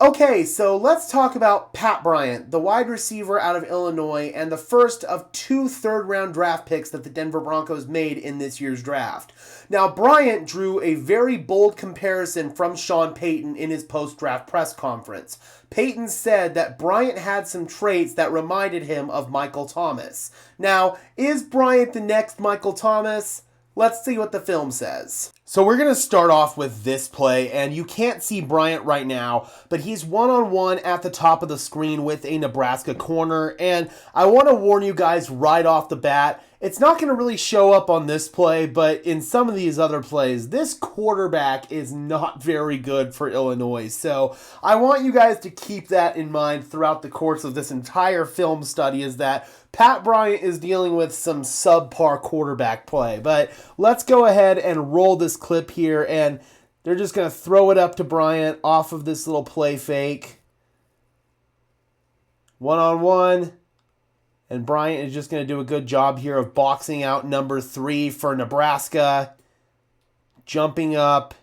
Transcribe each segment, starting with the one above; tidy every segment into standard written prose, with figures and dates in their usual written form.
Okay, so let's talk about Pat Bryant, the wide receiver out of Illinois and the first of 2 third-round draft picks that the Denver Broncos made in this year's draft. Now, Bryant drew a very bold comparison from Sean Payton in his post-draft press conference. Payton said that Bryant had some traits that reminded him of Michael Thomas. Now, is Bryant the next Michael Thomas? Let's see what the film says. So we're going to start off with this play, and you can't see Bryant right now, but he's one-on-one at the top of the screen with a Nebraska corner, and I want to warn you guys right off the bat, it's not going to really show up on this play, but in some of these other plays, this quarterback is not very good for Illinois. So I want you guys to keep that in mind throughout the course of this entire film study, is that Pat Bryant is dealing with some subpar quarterback play. But let's go ahead and roll this clip here, and they're just going to throw it up to Bryant off of this little play fake. One-on-one. And Bryant is just going to do a good job here of boxing out number 3 for Nebraska. Jumping up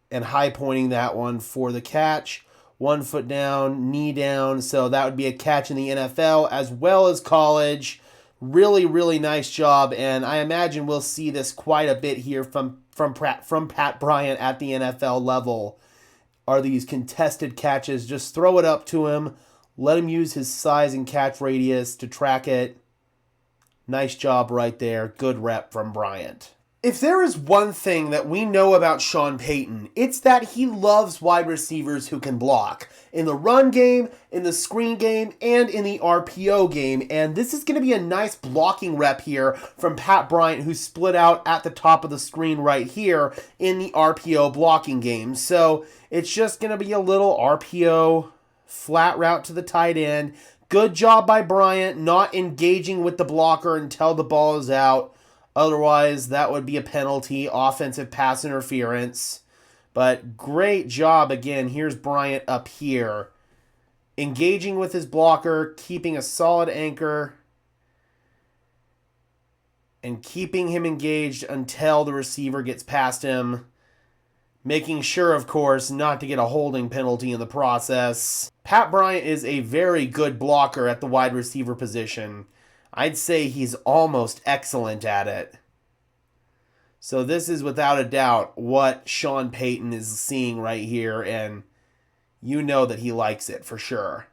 and high pointing that one for the catch. 1 foot down, knee down. So that would be a catch in the NFL as well as college. Really, really nice job. And I imagine we'll see this quite a bit here from Pat Bryant at the NFL level. Are these contested catches? Just throw it up to him. Let him use his size and catch radius to track it. Nice job right there. Good rep from Bryant. If there is one thing that we know about Sean Payton, it's that he loves wide receivers who can block. In the run game, in the screen game, and in the RPO game. And this is going to be a nice blocking rep here from Pat Bryant, who split out at the top of the screen right here in the RPO blocking game. So it's just going to be a little RPO flat route to the tight end. Good job by Bryant not engaging with the blocker until the ball is out. Otherwise, that would be a penalty, offensive pass interference. But great job again. Here's Bryant up here. Engaging with his blocker, keeping a solid anchor, and keeping him engaged until the receiver gets past him. Making sure, of course, not to get a holding penalty in the process. Pat Bryant is a very good blocker at the wide receiver position. I'd say he's almost excellent at it. So this is without a doubt what Sean Payton is seeing right here, and you know that he likes it for sure.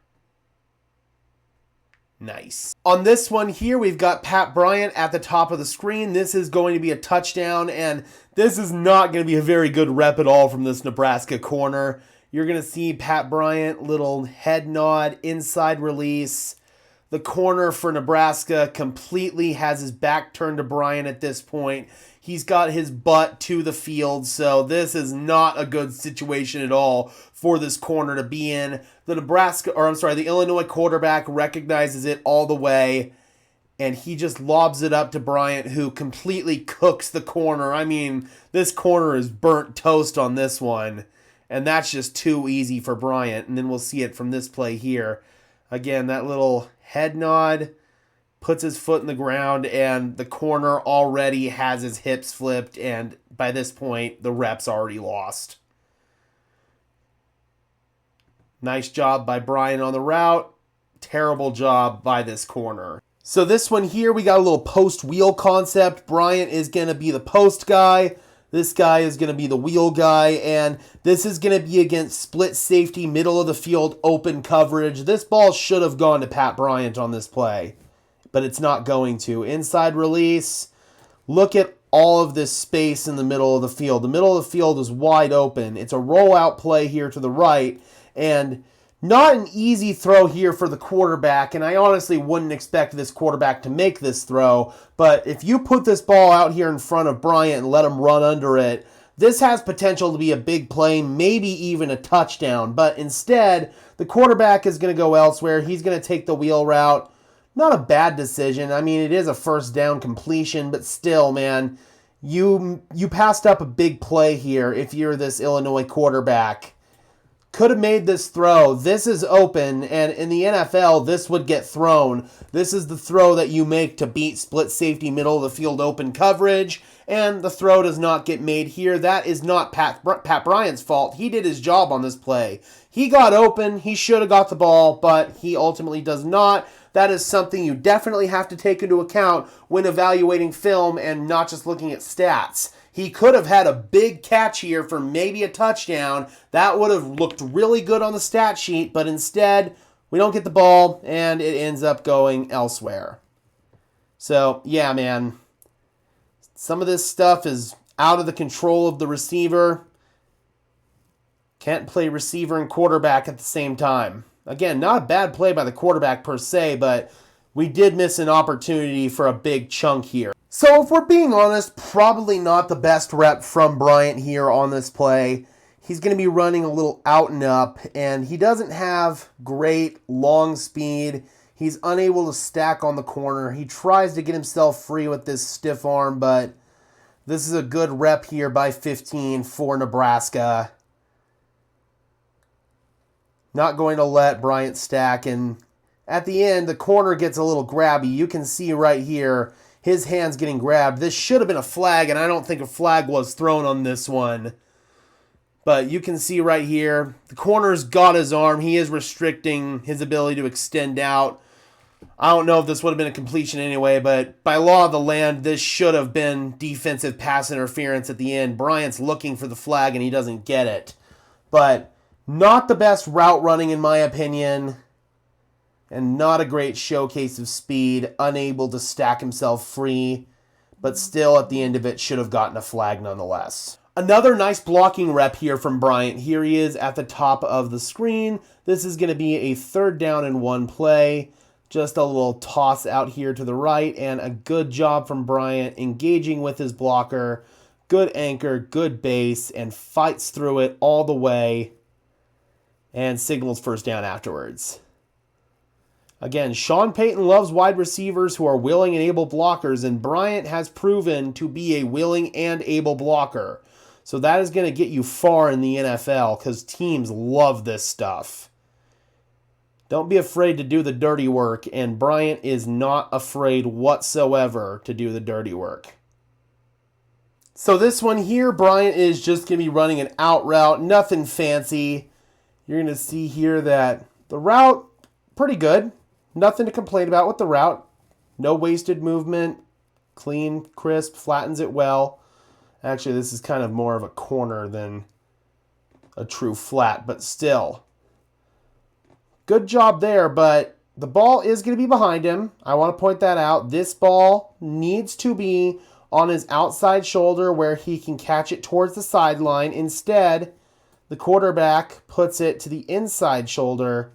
Nice. On this one here, we've got Pat Bryant at the top of the screen. This is going to be a touchdown, and this is not going to be a very good rep at all from this Nebraska corner. You're going to see Pat Bryant, little head nod, inside release. The corner for Nebraska completely has his back turned to Bryant at this point. He's got his butt to the field, so this is not a good situation at all for this corner to be in. The Illinois quarterback recognizes it all the way, and he just lobs it up to Bryant, who completely cooks the corner. I mean, this corner is burnt toast on this one, and that's just too easy for Bryant. And then we'll see it from this play here. Again, that little head nod, puts his foot in the ground, and the corner already has his hips flipped, and by this point, the rep's already lost. Nice job by Bryant on the route. Terrible job by this corner. So this one here, we got a little post wheel concept. Bryant is going to be the post guy. This guy is going to be the wheel guy, and this is going to be against split safety, middle of the field, open coverage. This ball should have gone to Pat Bryant on this play, but it's not going to. Inside release. Look at all of this space in the middle of the field. The middle of the field is wide open. It's a rollout play here to the right, and not an easy throw here for the quarterback, and I honestly wouldn't expect this quarterback to make this throw, but if you put this ball out here in front of Bryant and let him run under it, this has potential to be a big play, maybe even a touchdown, but instead, the quarterback is going to go elsewhere. He's going to take the wheel route. Not a bad decision. I mean, it is a first down completion, but still, man, you passed up a big play here if you're this Illinois quarterback. could have made this throw. This is open, and in the NFL, this would get thrown. This is the throw that you make to beat split safety middle of the field open coverage, and the throw does not get made here. That is not Pat Bryant's fault. He did his job on this play. He got open. He should have got the ball, but he ultimately does not. That is something you definitely have to take into account when evaluating film and not just looking at stats. He could have had a big catch here for maybe a touchdown. That would have looked really good on the stat sheet, but instead, we don't get the ball, and it ends up going elsewhere. So, yeah, man. Some of this stuff is out of the control of the receiver. Can't play receiver and quarterback at the same time. Again, not a bad play by the quarterback per se, but we did miss an opportunity for a big chunk here. So if we're being honest, probably not the best rep from Bryant here on this play. He's going to be running a little out and up, and he doesn't have great long speed. He's unable to stack on the corner. He tries to get himself free with this stiff arm, but this is a good rep here by 15 for Nebraska. Not going to let Bryant stack, and at the end, the corner gets a little grabby. You can see right here, his hand's getting grabbed. This should have been a flag, and I don't think a flag was thrown on this one. But you can see right here, the corner's got his arm. He is restricting his ability to extend out. I don't know if this would have been a completion anyway, but by law of the land, this should have been defensive pass interference at the end. Bryant's looking for the flag, and he doesn't get it. But not the best route running, in my opinion. And not a great showcase of speed, unable to stack himself free, but still at the end of it should have gotten a flag nonetheless. Another nice blocking rep here from Bryant. Here he is at the top of the screen. This is going to be a 3rd down and 1 play. Just a little toss out here to the right, and a good job from Bryant engaging with his blocker. Good anchor, good base, and fights through it all the way and signals first down afterwards. Again, Sean Payton loves wide receivers who are willing and able blockers, and Bryant has proven to be a willing and able blocker. So that is going to get you far in the NFL because teams love this stuff. Don't be afraid to do the dirty work, and Bryant is not afraid whatsoever to do the dirty work. So this one here, Bryant is just going to be running an out route, nothing fancy. You're going to see here that the route, pretty good. Nothing to complain about with the route. No wasted movement. Clean, crisp, flattens it well. Actually, this is kind of more of a corner than a true flat, but still. Good job there, but the ball is going to be behind him. I want to point that out. This ball needs to be on his outside shoulder where he can catch it towards the sideline. Instead, the quarterback puts it to the inside shoulder,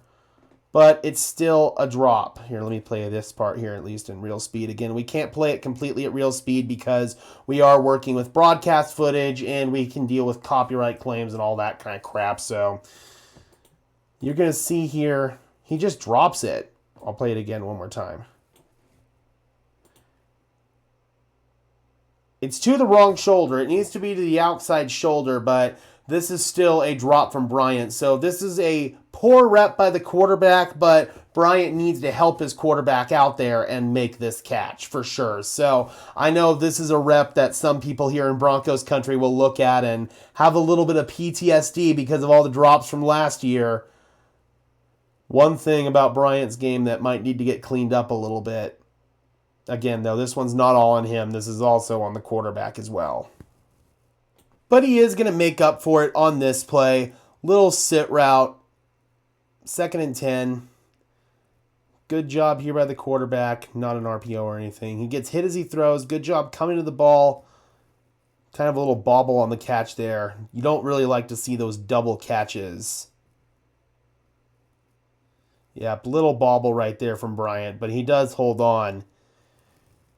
but it's still a drop. Here, let me play this part here, at least in real speed. Again, we can't play it completely at real speed because we are working with broadcast footage and we can deal with copyright claims and all that kind of crap. So you're going to see here, he just drops it. I'll play it again one more time. It's to the wrong shoulder. It needs to be to the outside shoulder, but this is still a drop from Bryant. So this is a poor rep by the quarterback, but Bryant needs to help his quarterback out there and make this catch for sure. So I know this is a rep that some people here in Broncos country will look at and have a little bit of PTSD because of all the drops from last year. One thing about Bryant's game that might need to get cleaned up a little bit. Again, though, this one's not all on him. This is also on the quarterback as well. But he is going to make up for it on this play. Little sit route. 2nd and 10. Good job here by the quarterback. Not an RPO or anything. He gets hit as he throws. Good job coming to the ball. Kind of a little bobble on the catch there. You don't really like to see those double catches. Yep, little bobble right there from Bryant, but he does hold on.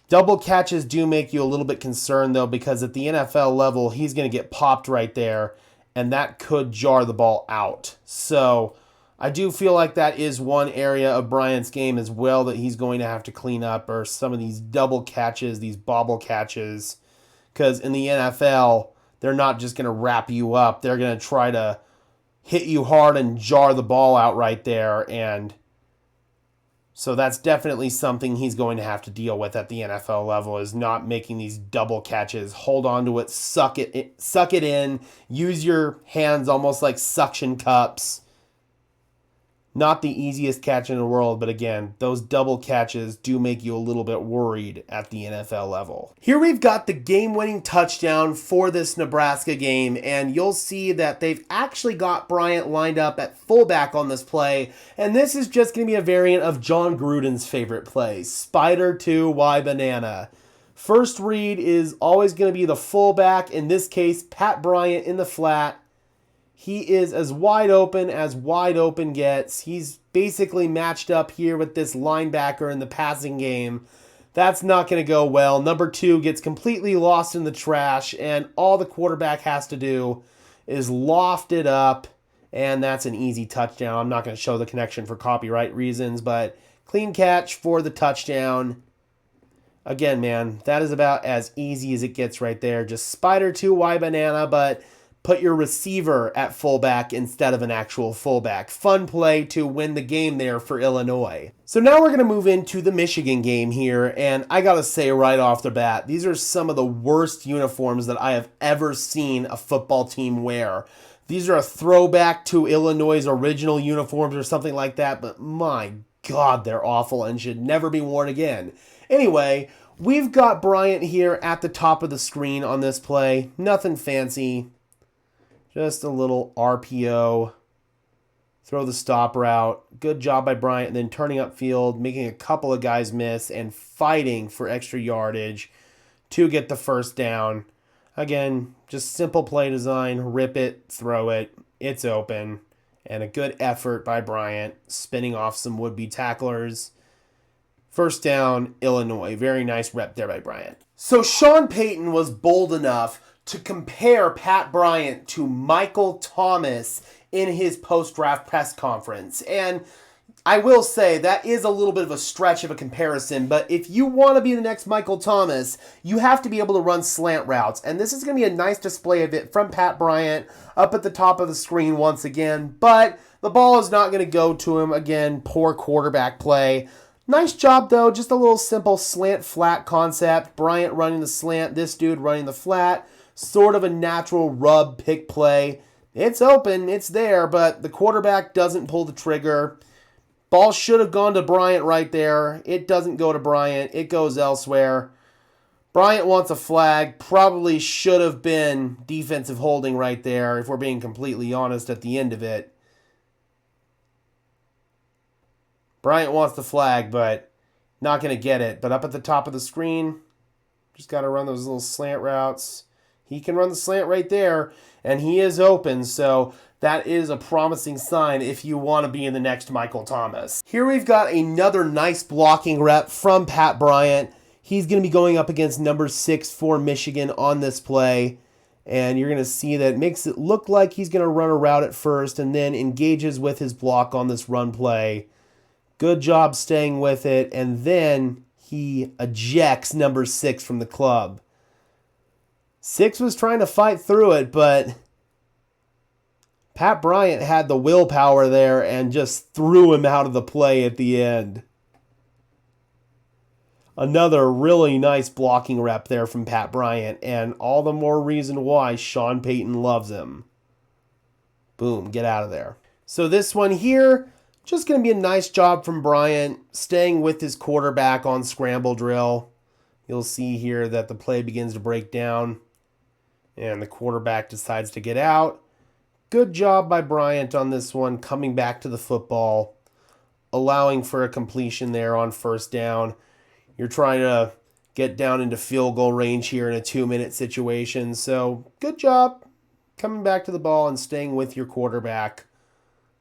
Double catches do make you a little bit concerned, though, because at the NFL level, he's going to get popped right there, and that could jar the ball out. So I do feel like that is one area of Bryant's game as well that he's going to have to clean up, or some of these double catches, these bobble catches, because in the NFL, they're not just going to wrap you up. They're going to try to hit you hard and jar the ball out right there. And so that's definitely something he's going to have to deal with at the NFL level, is not making these double catches. Hold on to it, suck it in, use your hands almost like suction cups. Not the easiest catch in the world, but again, those double catches do make you a little bit worried at the NFL level. Here we've got the game-winning touchdown for this Nebraska game, and you'll see that they've actually got Bryant lined up at fullback on this play, and this is just going to be a variant of John Gruden's favorite play, spider to Y banana. First read is always going to be the fullback, in this case, Pat Bryant in the flat. He is as wide open gets. He's basically matched up here with this linebacker in the passing game. That's not going to go well. Number 2 gets completely lost in the trash, and all the quarterback has to do is loft it up, and that's an easy touchdown. I'm not going to show the connection for copyright reasons, but clean catch for the touchdown. Again, man, that is about as easy as it gets right there. Just spider to Y banana, but put your receiver at fullback instead of an actual fullback. Fun play to win the game there for Illinois. So now we're going to move into the Michigan game here, and I got to say right off the bat, these are some of the worst uniforms that I have ever seen a football team wear. These are a throwback to Illinois' original uniforms or something like that, but my God, they're awful and should never be worn again. Anyway, we've got Bryant here at the top of the screen on this play. Nothing fancy. Just a little RPO, throw the stop route. Good job by Bryant, and then turning upfield, making a couple of guys miss, and fighting for extra yardage to get the first down. Again, just simple play design, rip it, throw it, it's open, and a good effort by Bryant, spinning off some would-be tacklers. First down, Illinois. Very nice rep there by Bryant. So Sean Payton was bold enough to compare Pat Bryant to Michael Thomas in his post-draft press conference. And I will say that is a little bit of a stretch of a comparison, but if you want to be the next Michael Thomas, you have to be able to run slant routes. And this is going to be a nice display of it from Pat Bryant up at the top of the screen once again, but the ball is not going to go to him. Again, poor quarterback play. Nice job, though. Just a little simple slant-flat concept. Bryant running the slant, this dude running the flat. Sort of a natural rub pick play. It's open, it's there, but the quarterback doesn't pull the trigger. Ball should have gone to Bryant right there. It doesn't go to Bryant. It goes elsewhere. Bryant wants a flag. Probably should have been defensive holding right there, if we're being completely honest at the end of it. Bryant wants the flag, but not going to get it. But up at the top of the screen, just got to run those little slant routes. He can run the slant right there, and he is open, so that is a promising sign if you want to be in the next Michael Thomas. Here we've got another nice blocking rep from Pat Bryant. He's going to be going up against number 6 for Michigan on this play, and you're going to see that it makes it look like he's going to run a route at first and then engages with his block on this run play. Good job staying with it, and then he ejects number 6 from the club. 6 was trying to fight through it, but Pat Bryant had the willpower there and just threw him out of the play at the end. Another really nice blocking rep there from Pat Bryant, and all the more reason why Sean Payton loves him. Boom, get out of there. So this one here, just going to be a nice job from Bryant, staying with his quarterback on scramble drill. You'll see here that the play begins to break down, and the quarterback decides to get out. Good job by Bryant on this one, coming back to the football, allowing for a completion there on first down. You're trying to get down into field goal range here in a 2-minute situation. So good job coming back to the ball and staying with your quarterback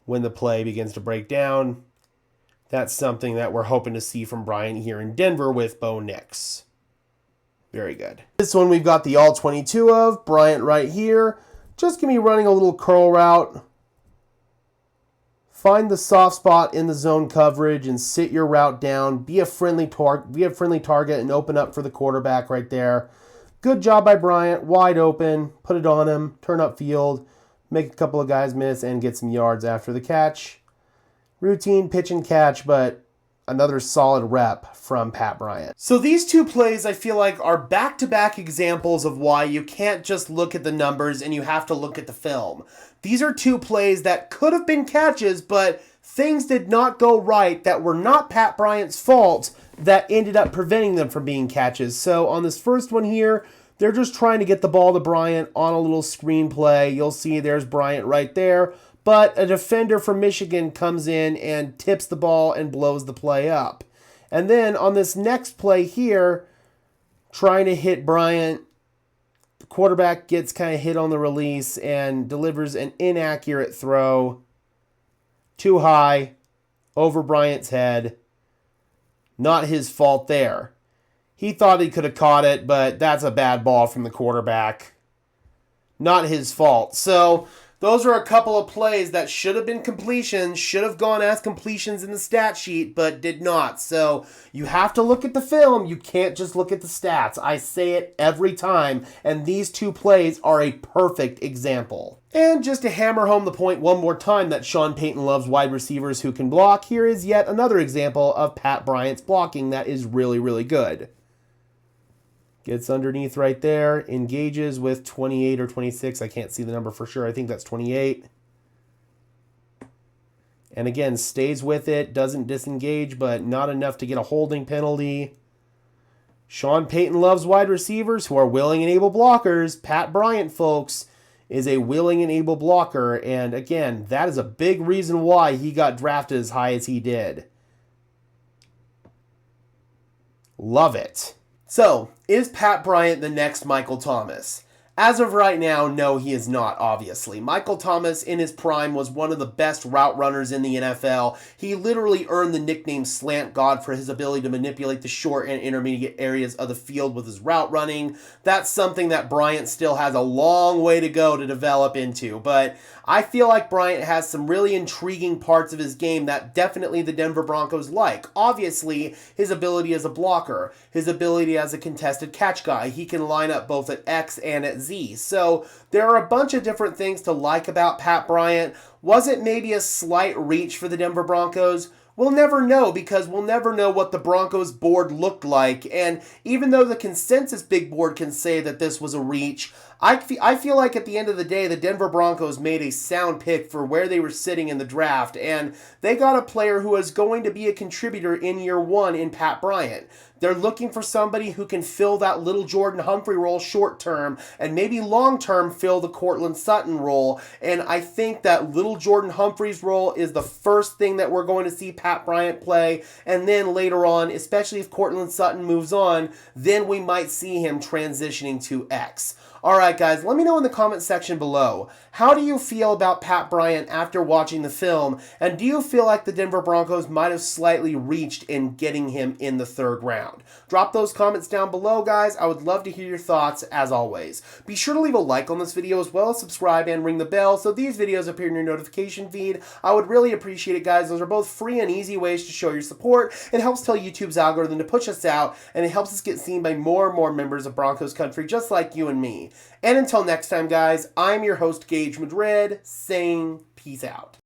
when the play begins to break down. That's something that we're hoping to see from Bryant here in Denver with Bo Nix. Very good. This one we've got the all-22 of. Bryant right here. Just going to be running a little curl route. Find the soft spot in the zone coverage and sit your route down. Be a friendly target and open up for the quarterback right there. Good job by Bryant. Wide open. Put it on him. Turn upfield. make a couple of guys miss, and get some yards after the catch. Routine pitch and catch, but another solid rep from Pat Bryant. So these two plays, I feel like, are back-to-back examples of why you can't just look at the numbers and you have to look at the film. These are two plays that could have been catches, but things did not go right that were not Pat Bryant's fault that ended up preventing them from being catches. So on this first one here, they're just trying to get the ball to Bryant on a little screen play. You'll see there's Bryant right there. But a defender from Michigan comes in and tips the ball and blows the play up. And then on this next play here, trying to hit Bryant, the quarterback gets kind of hit on the release and delivers an inaccurate throw. Too high, over Bryant's head. Not his fault there. He thought he could have caught it, but that's a bad ball from the quarterback. Not his fault. So those are a couple of plays that should have been completions, should have gone as completions in the stat sheet, but did not. So you have to look at the film. You can't just look at the stats. I say it every time, and these two plays are a perfect example. And just to hammer home the point one more time that Sean Payton loves wide receivers who can block, here is yet another example of Pat Bryant's blocking that is really, really good. Gets underneath right there, engages with 28 or 26. I can't see the number for sure. I think that's 28. And again, stays with it, doesn't disengage, but not enough to get a holding penalty. Sean Payton loves wide receivers who are willing and able blockers. Pat Bryant, folks, is a willing and able blocker. And again, that is a big reason why he got drafted as high as he did. Love it. So, is Pat Bryant the next Michael Thomas? As of right now, no, he is not, obviously. Michael Thomas, in his prime, was one of the best route runners in the NFL. He literally earned the nickname Slant God for his ability to manipulate the short and intermediate areas of the field with his route running. That's something that Bryant still has a long way to go to develop into, but I feel like Bryant has some really intriguing parts of his game that definitely the Denver Broncos like. Obviously, his ability as a blocker, his ability as a contested catch guy. He can line up both at X and at Z. So there are a bunch of different things to like about Pat Bryant. Was it maybe a slight reach for the Denver Broncos? We'll never know, because we'll never know what the Broncos board looked like. And even though the consensus big board can say that this was a reach, I feel like at the end of the day, the Denver Broncos made a sound pick for where they were sitting in the draft, and they got a player who is going to be a contributor in year one in Pat Bryant. They're looking for somebody who can fill that little Jordan Humphrey role short term, and maybe long term fill the Courtland Sutton role. And I think that little Jordan Humphrey's role is the first thing that we're going to see Pat Bryant play, and then later on, especially if Courtland Sutton moves on, then we might see him transitioning to X. Alright guys, let me know in the comment section below. How do you feel about Pat Bryant after watching the film? And do you feel like the Denver Broncos might have slightly reached in getting him in the third round? Drop those comments down below, guys. I would love to hear your thoughts as always. Be sure to leave a like on this video as well as subscribe and ring the bell so these videos appear in your notification feed. I would really appreciate it, guys. Those are both free and easy ways to show your support. It helps tell YouTube's algorithm to push us out, and it helps us get seen by more and more members of Broncos country just like you and me. And until next time, guys, I'm your host, Gage Madrid, saying peace out.